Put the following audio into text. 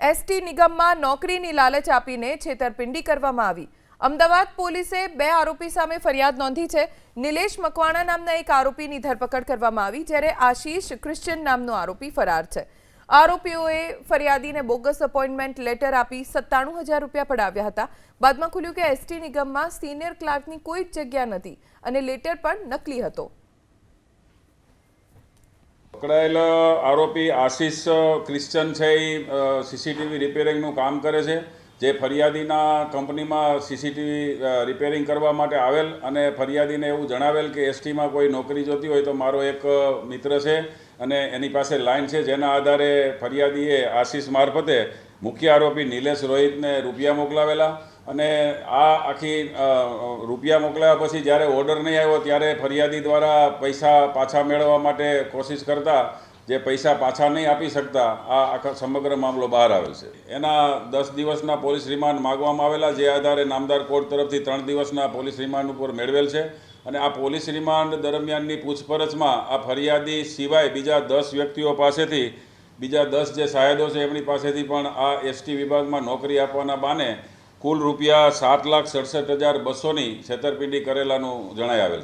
ST નિગમમાં નોકરીની લાલચ આપીને છેતરપિંડી કરવામાં આવી। અમદાવાદ પોલીસે 2 આરોપી સામે ફરિયાદ નોંધી છે। નિલેશ મકવાણા નામના એક આરોપીની ધરપકડ કરવામાં આવી, જ્યારે આશીષ ક્રિશ્ચિયન નામનો આરોપી ફરાર છે। આરોપીઓએ ફરિયાદીને બોગસ અપોઇન્ટમેન્ટ લેટર આપી 97,000 રૂપિયા પડાવ્યા હતા। બાદમાં ખુલ્યું કે એસટી નિગમમાં સિનિયર ક્લાર્કની કોઈ જ જગ્યા નથી અને લેટર પણ નકલી હતો। પકડાયેલ આરોપી આશીષ ક્રિશ્ચન છે એ સીસીટીવી રિપેરિંગનું કામ કરે છે, જે ફરિયાદીના કંપનીમાં સીસીટીવી રિપેરિંગ કરવા માટે આવેલ અને ફરિયાદીને એવું જણાવેલ કે એસટીમાં કોઈ નોકરી જોતી હોય તો મારો એક મિત્ર છે અને એની પાસે લાઈન છે, જેના આધારે ફરિયાદીએ આશીષ મારફતે મુખ્ય આરોપી નિલેશ રોહિતને રૂપિયા મોકલાવેલા અને આ આખી રૂપિયા મોકલાવ્યા પછી જ્યારે ઓર્ડર નહીં આવ્યો ત્યારે ફરિયાદી દ્વારા પૈસા પાછા મેળવવા માટે કોશિશ કરતા જે પૈસા પાછા નહીં આપી શકતા આ આખા સમગ્ર મામલો બહાર આવેલ છે। એના 10 દિવસના પોલીસ રિમાન્ડ માગવામાં આવેલા, જે આધારે નામદાર કોર્ટ તરફથી 3 દિવસના પોલીસ રિમાન્ડ ઉપર મેળવેલ છે અને આ પોલીસ રિમાન્ડ દરમિયાનની પૂછપરછમાં આ ફરિયાદી સિવાય બીજા 10 વ્યક્તિઓ પાસેથી બીજા 10 જે સાહેદો છે એમની પાસેથી પણ આ એસટી વિભાગમાં નોકરી આપવાના બહાને કુલ રૂપિયા 7,67,200ની છેતરપિંડી કરેલાનું જણાઈ આવેલ છે।